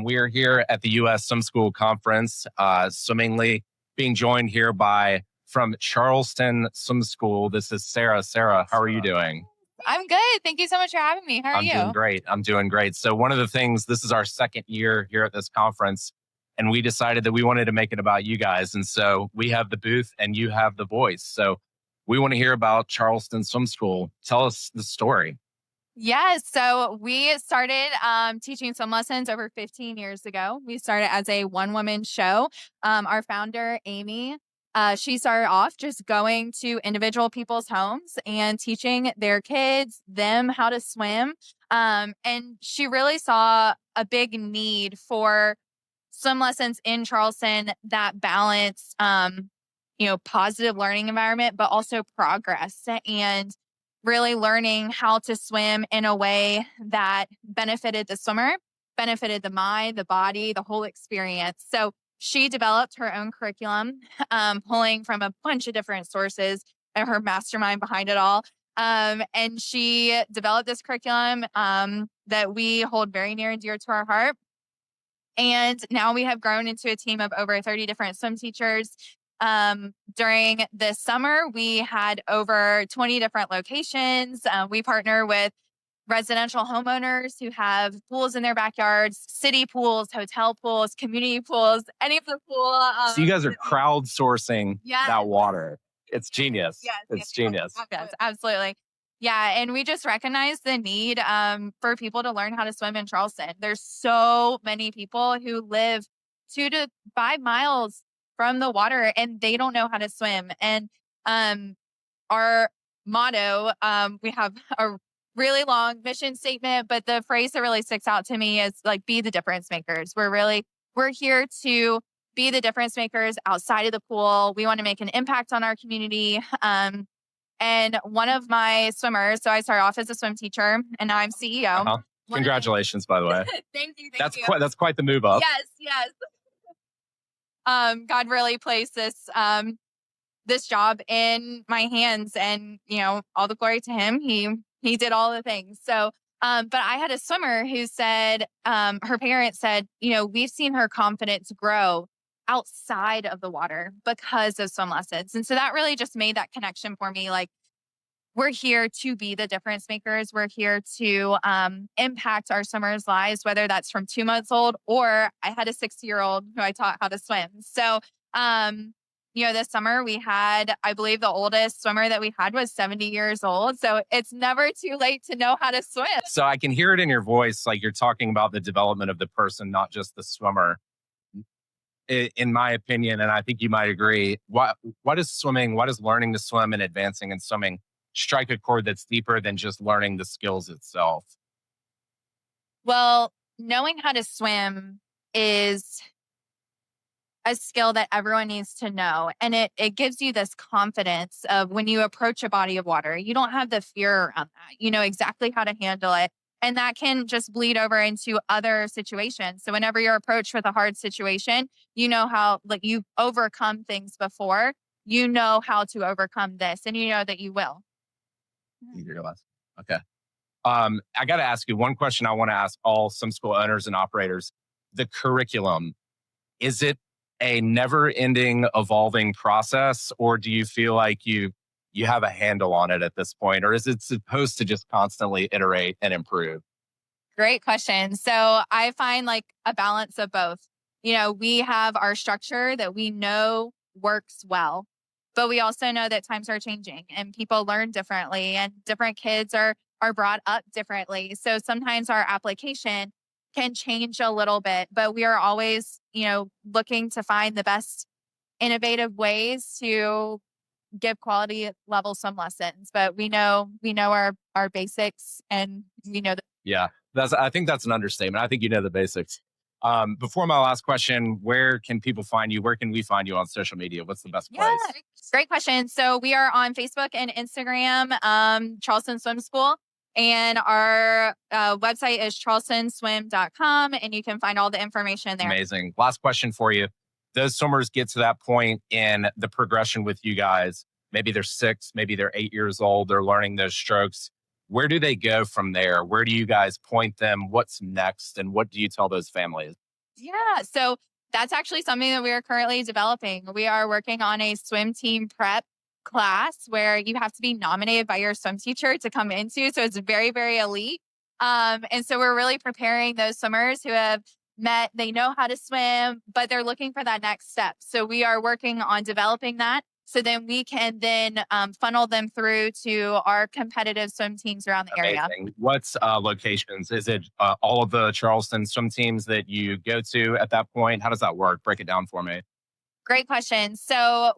We are here at the U.S. Swim School Conference, swimmingly being joined here by from Charleston Swim School. This is Sarah. Sarah, how are you doing? I'm good. Thank you so much for having me. How are I'm doing you? great. I'm doing great. So one of the things, this is our second year here at this conference, and we decided that we wanted to make it about you guys. And so we have the booth and you have the voice. So we want to hear about Charleston Swim School. Tell us the story. Yeah, so we started teaching swim lessons over 15 years ago. We started as a one-woman show. Our founder, Amy, she started off just going to individual people's homes and teaching their kids, them how to swim. And she really saw a big need for swim lessons in Charleston that balance, positive learning environment, but also progress and really learning how to swim in a way that benefited the swimmer, benefited the mind, the body, the whole experience. So she developed her own curriculum, pulling from a bunch of different sources and her mastermind behind it all. And she developed this curriculum that we hold very near and dear to our heart. And now we have grown into a team of over 30 different swim teachers. During the summer, we had over 20 different locations. We partner with residential homeowners who have pools in their backyards, city pools, hotel pools, community pools, any of the pool. So you guys are crowdsourcing that water. It's genius. Yes, Genius. yes, absolutely. Yeah, and we just recognize the need for people to learn how to swim in Charleston. There's so many people who live 2 to 5 miles from the water and they don't know how to swim. And our motto, we have a really long mission statement, but the phrase that really sticks out to me is like, be the difference makers. We're here to be the difference makers outside of the pool. We want to make an impact on our community. And one of my swimmers, so I started off as a swim teacher and now I'm CEO. Uh-huh. Congratulations, by the way. Thank you. That's quite the move up. Yes. God really placed this job in my hands, and all the glory to him. He did all the things. So, but I had a swimmer who said, her parents said, we've seen her confidence grow outside of the water because of swim lessons. And so that really just made that connection for me. Like, we're here to be the difference makers. We're here to impact our swimmers' lives, whether that's from 2 months old or I had a 60-year-old who I taught how to swim. So, this summer we had, I believe the oldest swimmer that we had was 70 years old. So it's never too late to know how to swim. So I can hear it in your voice, like you're talking about the development of the person, not just the swimmer. In my opinion, and I think you might agree, what is learning to swim and advancing in swimming strike a chord that's deeper than just learning the skills itself? Well, knowing how to swim is a skill that everyone needs to know. And it gives you this confidence of when you approach a body of water, you don't have the fear around that. You know exactly how to handle it. And that can just bleed over into other situations. So whenever you're approached with a hard situation, you know how, like, you've overcome things before, you know how to overcome this, and you know that you will. You realize. Okay. I got to ask you one question I want to ask all swim school owners and operators. The curriculum, is it a never-ending evolving process, or do you feel like you have a handle on it at this point, or is it supposed to just constantly iterate and improve? Great question. So I find like a balance of both. We have our structure that we know works well, but we also know that times are changing and people learn differently and different kids are brought up differently. So sometimes our application can change a little bit, but we are always, looking to find the best innovative ways to give quality level swim lessons. But we know our basics, and we know that. Yeah, I think that's an understatement. I think you know the basics. Before my last question, where can people find you? Where can we find you on social media? What's the best place? Yeah, great question. So we are on Facebook and Instagram, Charleston Swim School. And our website is charlestonswim.com, and you can find all the information there. Amazing. Last question for you. Those swimmers get to that point in the progression with you guys. Maybe they're 6, maybe they're 8 years old. They're learning those strokes. Where do they go from there? Where do you guys point them? What's next? And what do you tell those families? Yeah. So that's actually something that we are currently developing. We are working on a swim team prep class where you have to be nominated by your swim teacher to come into. So it's very, very elite. And so we're really preparing those swimmers who have met, they know how to swim, but they're looking for that next step. So we are working on developing that. So then we can then funnel them through to our competitive swim teams around the area. Amazing. What's locations? Is it all of the Charleston swim teams that you go to at that point? How does that work? Break it down for me. Great question. So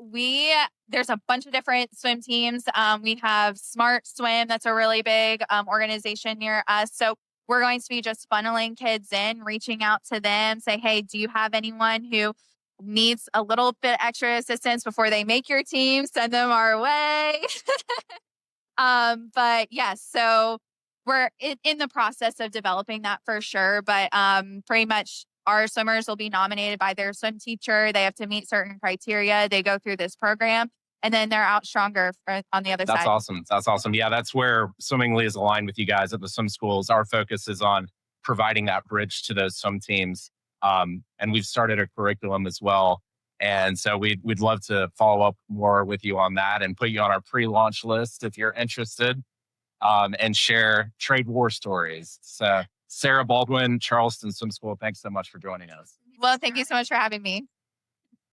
there's a bunch of different swim teams. We have Smart Swim. That's a really big organization near us. So we're going to be just funneling kids in, reaching out to them, say, hey, do you have anyone who needs a little bit extra assistance before they make your team? Send them our way. But yes, so we're in the process of developing that for sure. But pretty much our swimmers will be nominated by their swim teacher. They have to meet certain criteria. They go through this program and then they're out stronger on the other That's side. awesome. That's awesome. Yeah, that's where Swimmingly is aligned with you guys at the swim schools. Our focus is on providing that bridge to those swim teams. And we've started a curriculum as well. And so we'd love to follow up more with you on that and put you on our pre-launch list if you're interested, and share trade war stories. So Sarah Baldwin, Charleston Swim School, thanks so much for joining us. Well, thank you so much for having me.